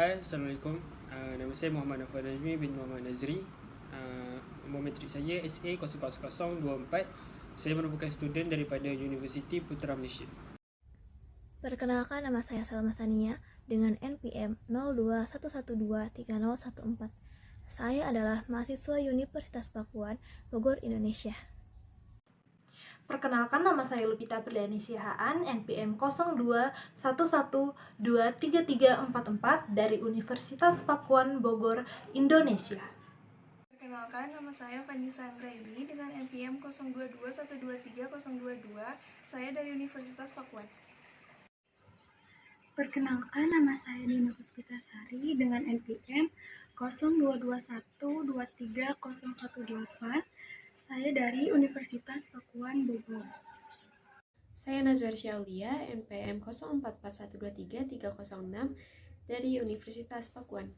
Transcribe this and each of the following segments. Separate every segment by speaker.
Speaker 1: Hai, Assalamualaikum. Nama saya Muhammad Nafar Najmi bin Muhammad Nazri. Nombor matrik saya SA0024. Saya merupakan student daripada Universiti Putra Malaysia.
Speaker 2: Perkenalkan, nama saya Salma Sania dengan NPM 0211230114. Saya adalah mahasiswa Universitas Pakuan, Bogor, Indonesia.
Speaker 3: Perkenalkan, nama saya Lupita Priani Sihaan, NPM 0211233344 dari Universitas Pakuan, Bogor, Indonesia.
Speaker 4: Perkenalkan, nama saya Vanessa Anggraini dengan NPM 0221230022. Saya dari Universitas Pakuan.
Speaker 5: Perkenalkan, nama saya Nina Puspitasari dengan NPM 0221230018. Saya dari Universitas Pakuan, Bogor.
Speaker 6: Saya Nazar Syaulia, NPM 0441233006 dari Universitas Pakuan.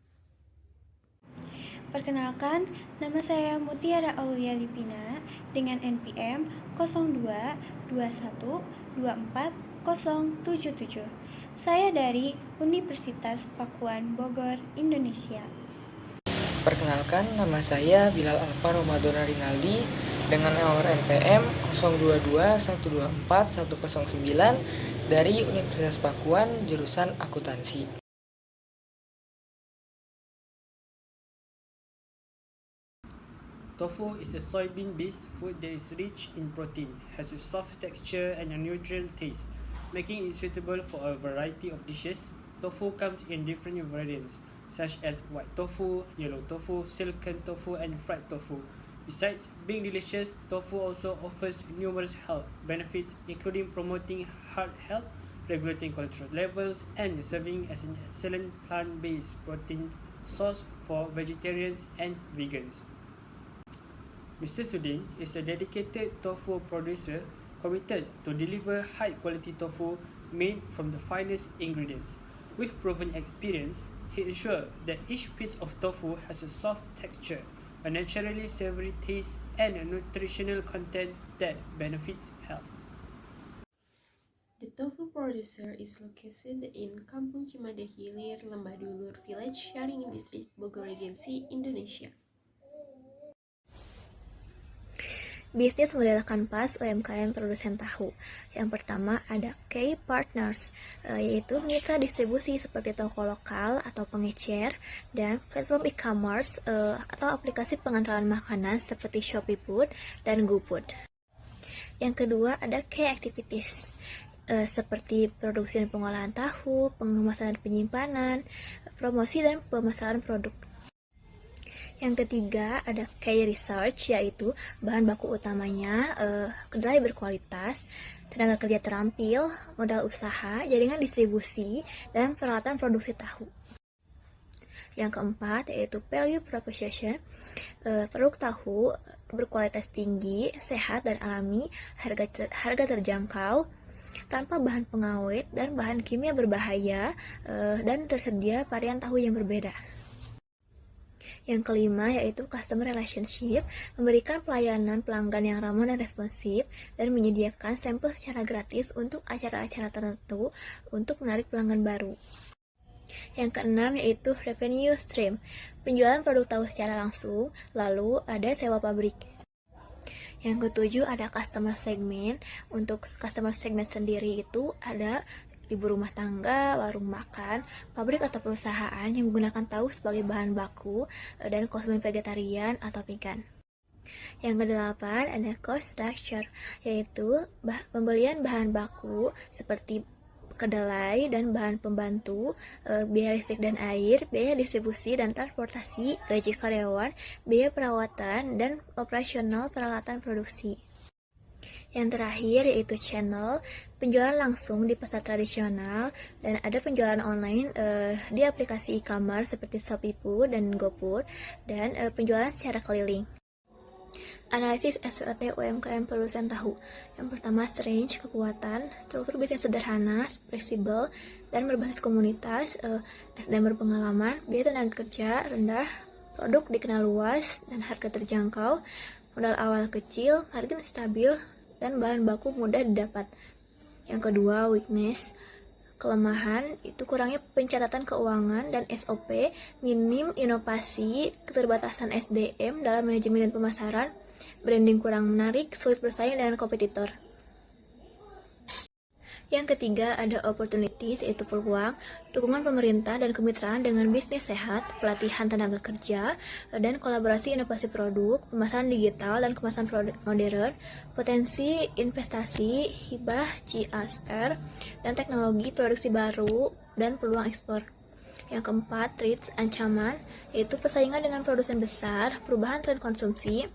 Speaker 7: Perkenalkan, nama saya Mutiara Aulia Lipina dengan NPM 0221240077. Saya dari Universitas Pakuan, Bogor, Indonesia.
Speaker 8: Perkenalkan, nama saya Bilal Alfa Ramadan Rinaldi dengan nomor NPM 0221241009 dari Universitas Pakuan, jurusan akuntansi.
Speaker 1: Tofu is a soybean-based food that is rich in protein, has a soft texture and a neutral taste, making it suitable for a variety of dishes. Tofu comes in different variants, such as white tofu, yellow tofu, silken tofu, and fried tofu. Besides being delicious, tofu also offers numerous health benefits, including promoting heart health, regulating cholesterol levels, and serving as an excellent plant-based protein source for vegetarians and vegans. Mr. Sudin is a dedicated tofu producer committed to deliver high-quality tofu made from the finest ingredients. With proven experience, he ensures that each piece of tofu has a soft texture, a naturally savory taste, and a nutritional content that benefits health.
Speaker 6: The tofu producer is located in Kampung Cimada Hilir, Lembah Dulur Village, Sharingin District, Bogor Regency, Indonesia.
Speaker 2: Bisnis model kanvas UMKM produsen tahu. Yang pertama ada K Partners, yaitu mitra distribusi seperti toko lokal atau pengecer, dan platform e-commerce atau aplikasi pengantaran makanan seperti Shopee Food dan GoFood. Yang kedua ada K Activities, seperti produksi dan pengolahan tahu, pengemasan dan penyimpanan, promosi dan pemasaran produk. Yang ketiga ada K Research, yaitu bahan baku utamanya kedelai berkualitas, tenaga kerja terampil, modal usaha, jaringan distribusi, dan peralatan produksi tahu. Yang keempat yaitu Value Proposition, produk tahu berkualitas tinggi, sehat dan alami, harga terjangkau, tanpa bahan pengawet dan bahan kimia berbahaya, dan tersedia varian tahu yang berbeda. Yang kelima yaitu Customer Relationship, memberikan pelayanan pelanggan yang ramah dan responsif, dan menyediakan sampel secara gratis untuk acara-acara tertentu untuk menarik pelanggan baru. Yang keenam yaitu Revenue Stream, penjualan produk tahu secara langsung, lalu ada sewa pabrik. Yang ketujuh ada Customer Segment. Untuk Customer Segment sendiri itu ada ibu rumah tangga, warung makan, pabrik atau perusahaan yang menggunakan tahu sebagai bahan baku, dan konsumen vegetarian atau vegan. Yang kedelapan ada cost structure, yaitu pembelian bahan baku seperti kedelai dan bahan pembantu, biaya listrik dan air, biaya distribusi dan transportasi, gaji karyawan, biaya perawatan, dan operasional peralatan produksi. Yang terakhir yaitu channel, penjualan langsung di pasar tradisional, dan ada penjualan online di aplikasi e-commerce seperti Shopee Food dan GoFood, dan penjualan secara keliling. Analisis SWOT UMKM produsen tahu. Yang pertama, strength, kekuatan, struktur bisnis sederhana, fleksibel, dan berbasis komunitas, SDM berpengalaman, biaya tenaga kerja rendah, produk dikenal luas dan harga terjangkau, modal awal kecil, margin stabil, dan bahan baku mudah didapat. Yang kedua, weakness, Kelemahan itu kurangnya pencatatan keuangan dan SOP, minim inovasi, keterbatasan SDM dalam manajemen dan pemasaran, branding kurang menarik, sulit bersaing dengan kompetitor. Yang ketiga ada opportunities, yaitu peluang, dukungan pemerintah dan kemitraan dengan bisnis sehat, pelatihan tenaga kerja, dan kolaborasi inovasi produk, pemasaran digital dan kemasan produk modern, potensi investasi, hibah, CSR, dan teknologi produksi baru, dan peluang ekspor. Yang keempat, threats, ancaman, yaitu persaingan dengan produsen besar, perubahan tren konsumsi,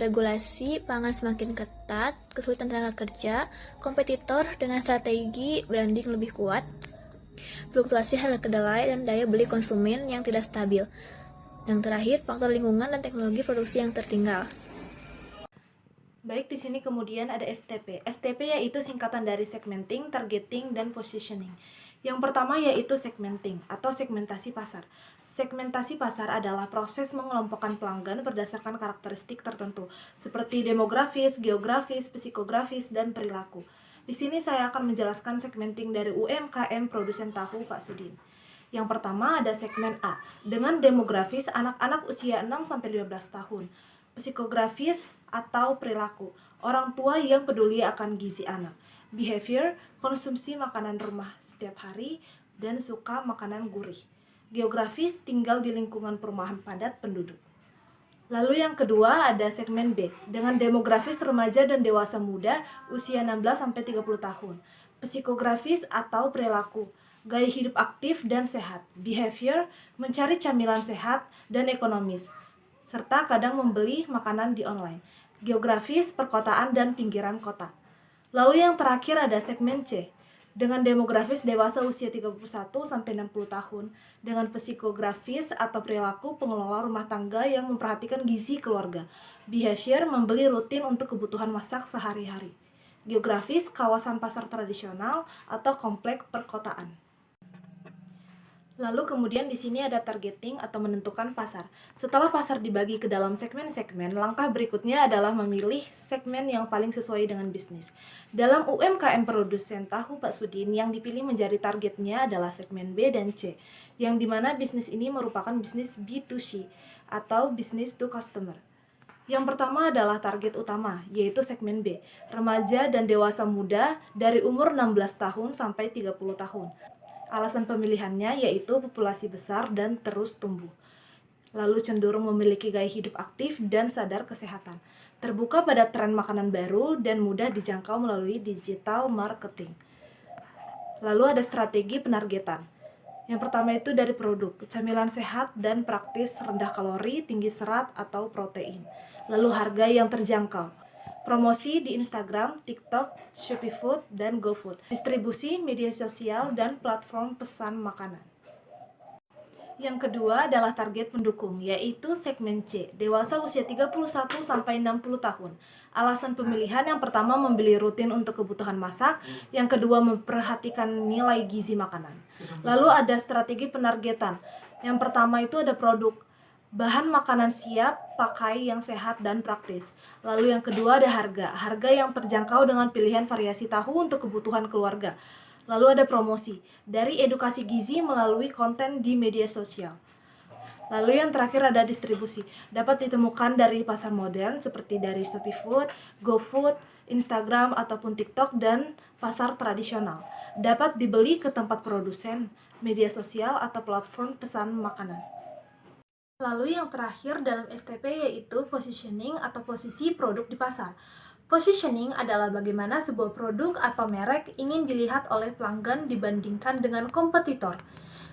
Speaker 2: regulasi pangan semakin ketat, kesulitan tenaga kerja, kompetitor dengan strategi branding lebih kuat, fluktuasi harga kedelai dan daya beli konsumen yang tidak stabil. Yang terakhir, faktor lingkungan dan teknologi produksi yang tertinggal.
Speaker 3: Baik, di sini kemudian ada STP. STP yaitu singkatan dari segmenting, targeting, dan positioning. Yang pertama yaitu segmenting atau segmentasi pasar. Segmentasi pasar adalah proses mengelompokkan pelanggan berdasarkan karakteristik tertentu, seperti demografis, geografis, psikografis, dan perilaku. Di sini saya akan menjelaskan segmenting dari UMKM produsen tahu Pak Sudin. Yang pertama ada segmen A, dengan demografis anak-anak usia 6-15 tahun. Psikografis atau perilaku, orang tua yang peduli akan gizi anak. Behavior, konsumsi makanan rumah setiap hari dan suka makanan gurih. Geografis, tinggal di lingkungan perumahan padat penduduk. Lalu yang kedua ada segmen B, dengan demografis remaja dan dewasa muda usia 16-30 tahun. Psikografis atau perilaku, gaya hidup aktif dan sehat. Behavior, mencari camilan sehat dan ekonomis, serta kadang membeli makanan di online. Geografis, perkotaan dan pinggiran kota. Lalu yang terakhir ada segmen C, dengan demografis dewasa usia 31-60 tahun, dengan psikografis atau perilaku pengelola rumah tangga yang memperhatikan gizi keluarga. Behavior, membeli rutin untuk kebutuhan masak sehari-hari. Geografis, kawasan pasar tradisional atau komplek perkotaan. Lalu kemudian di sini ada targeting atau menentukan pasar. Setelah pasar dibagi ke dalam segmen-segmen, langkah berikutnya adalah memilih segmen yang paling sesuai dengan bisnis. Dalam UMKM produsen tahu Pak Sudin, yang dipilih menjadi targetnya adalah segmen B dan C, yang dimana bisnis ini merupakan bisnis B2C atau business to customer. Yang pertama adalah target utama, yaitu segmen B, remaja dan dewasa muda dari umur 16 tahun sampai 30 tahun. Alasan pemilihannya yaitu populasi besar dan terus tumbuh. Lalu cenderung memiliki gaya hidup aktif dan sadar kesehatan. Terbuka pada tren makanan baru dan mudah dijangkau melalui digital marketing. Lalu ada strategi penargetan. Yang pertama itu dari produk, camilan sehat dan praktis, rendah kalori, tinggi serat atau protein. Lalu harga yang terjangkau. Promosi di Instagram, TikTok, Shopee Food, dan GoFood. Distribusi media sosial dan platform pesan makanan. Yang kedua adalah target pendukung, yaitu segmen C, dewasa usia 31-60 tahun. Alasan pemilihan yang pertama membeli rutin untuk kebutuhan masak, yang kedua memperhatikan nilai gizi makanan. Lalu ada strategi penargetan. Yang pertama itu ada produk, bahan makanan siap, pakai yang sehat dan praktis. Lalu yang kedua ada harga yang terjangkau dengan pilihan variasi tahu untuk kebutuhan keluarga. Lalu ada promosi, dari edukasi gizi melalui konten di media sosial. Lalu yang terakhir ada distribusi, dapat ditemukan dari pasar modern seperti dari Shopee Food, GoFood, Instagram ataupun TikTok, dan pasar tradisional. Dapat dibeli ke tempat produsen, media sosial atau platform pesan makanan. Lalu yang terakhir dalam STP yaitu positioning atau posisi produk di pasar. Positioning adalah bagaimana sebuah produk atau merek ingin dilihat oleh pelanggan dibandingkan dengan kompetitor.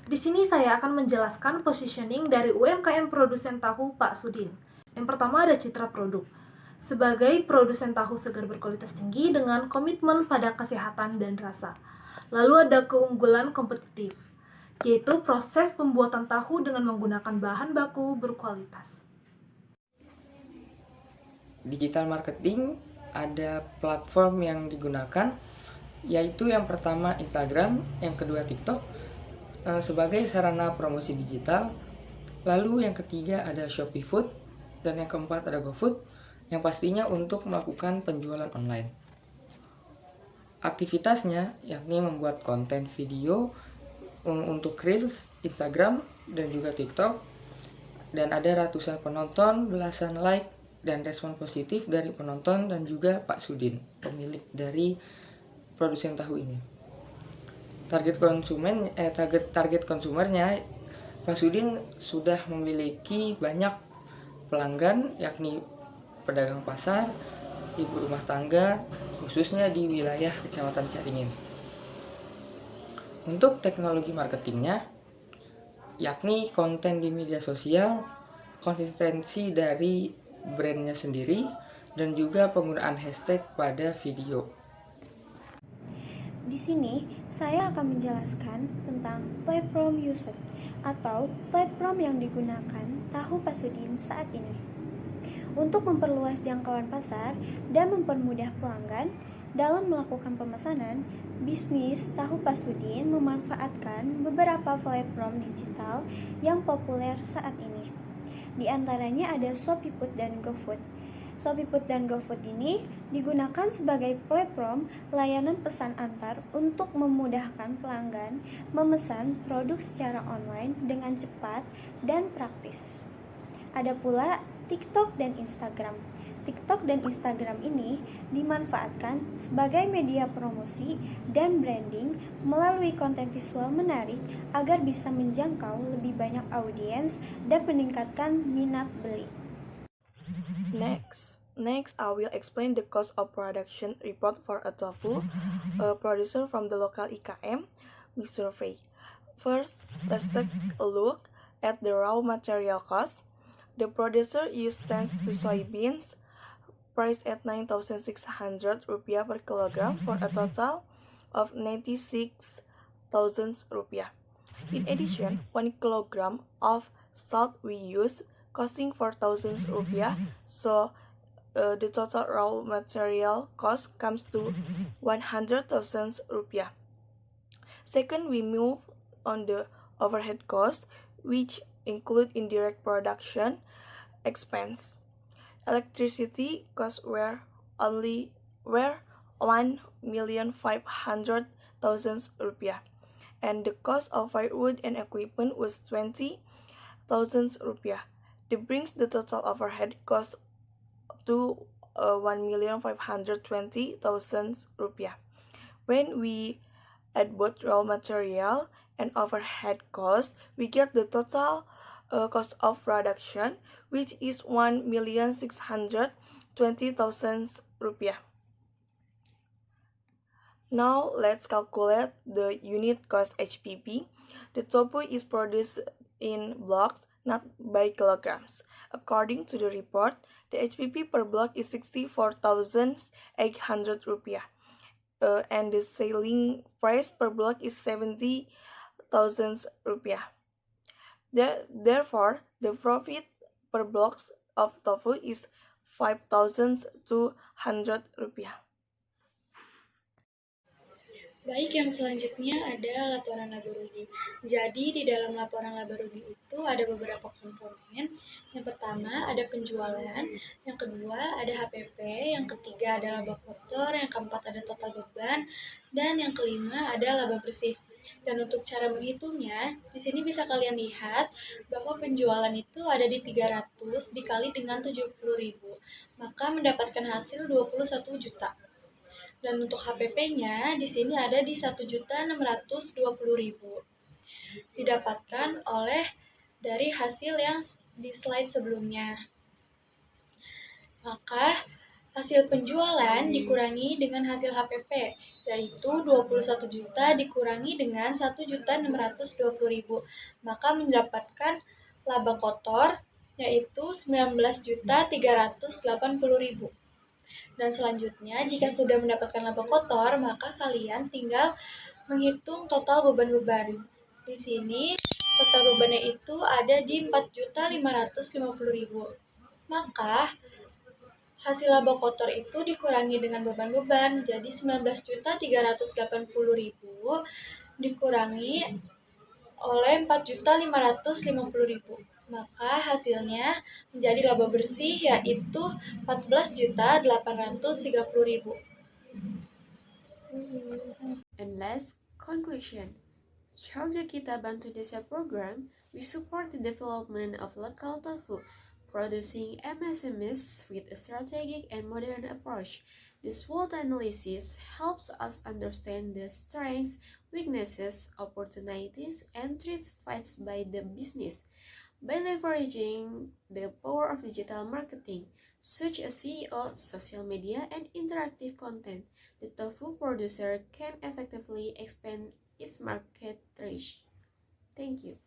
Speaker 3: Di sini saya akan menjelaskan positioning dari UMKM produsen tahu Pak Sudin. Yang pertama ada citra produk. Sebagai produsen tahu segar berkualitas tinggi dengan komitmen pada kesehatan dan rasa. Lalu ada keunggulan kompetitif, yaitu proses pembuatan tahu dengan menggunakan bahan baku berkualitas.
Speaker 8: Digital marketing ada platform yang digunakan, yaitu yang pertama Instagram, yang kedua TikTok sebagai sarana promosi digital. Lalu yang ketiga ada Shopee Food, dan yang keempat ada GoFood, yang pastinya untuk melakukan penjualan online. aktivitasnya yakni membuat konten video untuk Reels, Instagram, dan juga TikTok. Dan ada ratusan penonton, belasan like, dan respon positif dari penonton dan juga Pak Sudin, pemilik dari produsen tahu ini. Target konsumernya, Pak Sudin sudah memiliki banyak pelanggan, yakni pedagang pasar, ibu rumah tangga, khususnya di wilayah Kecamatan Caringin. Untuk teknologi marketingnya, yakni konten di media sosial, konsistensi dari brandnya sendiri, dan juga penggunaan hashtag pada video.
Speaker 7: Di sini, saya akan menjelaskan tentang platform usage atau platform yang digunakan Tahu Pasudin saat ini. Untuk memperluas jangkauan pasar dan mempermudah pelanggan dalam melakukan pemesanan, bisnis Tahu Pasudin memanfaatkan beberapa platform digital yang populer saat ini. Di antaranya ada ShopeeFood dan GoFood. ShopeeFood dan GoFood ini digunakan sebagai platform layanan pesan antar untuk memudahkan pelanggan memesan produk secara online dengan cepat dan praktis. Ada pula TikTok dan Instagram. TikTok dan Instagram ini dimanfaatkan sebagai media promosi dan branding melalui konten visual menarik agar bisa menjangkau lebih banyak audiens dan meningkatkan minat beli.
Speaker 9: Next, I will explain the cost of production report for a tofu producer from the local IKM we survey. First, let's take a look at the raw material cost. The producer used 10 to soybeans, priced at 9,600 rupiah per kilogram for a total of 96,000 rupiah. In addition, 1 kilogram of salt we used costing 4,000 rupiah, so the total raw material cost comes to 100,000 rupiah. Second, we move on the overhead cost, which include indirect production expense. Electricity costs were 1,500,000 rupiah, and the cost of firewood and equipment was 20,000 rupiah. This brings the total overhead cost to 1,520,000 rupiah. When we add both raw material and overhead cost, we get the total cost of production, which is 1,620,000 rupiah. Now let's calculate the unit cost HPP. The tofu is produced in blocks, not by kilograms. According to the report, the HPP per block is 64,800 rupiah, and the selling price per block is 70,000 rupiah. Therefore, the profit per blocks of tofu is 5,200 rupiah.
Speaker 5: Baik, yang selanjutnya ada laporan laba rugi. Jadi, di dalam laporan laba rugi itu ada beberapa komponen. Yang pertama ada penjualan, yang kedua ada HPP, yang ketiga ada laba kotor, yang keempat ada total beban, dan yang kelima ada laba bersih. Dan untuk cara menghitungnya, di sini bisa kalian lihat bahwa penjualan itu ada di 300 dikali dengan 70.000, maka mendapatkan hasil 21 juta. Dan untuk HPP-nya di sini ada di 1.620.000. Didapatkan oleh dari hasil yang di slide sebelumnya. Maka hasil penjualan dikurangi dengan hasil HPP, yaitu 21 juta dikurangi dengan 1.620.000, maka mendapatkan laba kotor yaitu 19.380.000. Dan selanjutnya, jika sudah mendapatkan laba kotor, maka kalian tinggal menghitung total beban-beban. Di sini, total bebannya itu ada di 4.550.000. Maka, hasil laba kotor itu dikurangi dengan beban-beban, jadi 19.380.000 dikurangi oleh 4.550.000. Maka hasilnya menjadi laba bersih yaitu 14.830.000.
Speaker 6: As conclusion, through the Kita Bantu Desa program, we support the development of local tofu, producing MSMEs with a strategic and modern approach. This SWOT analysis helps us understand the strengths, weaknesses, opportunities, and threats faced by the business. By leveraging the power of digital marketing, such as SEO, social media, and interactive content, the tofu producer can effectively expand its market reach. Thank you.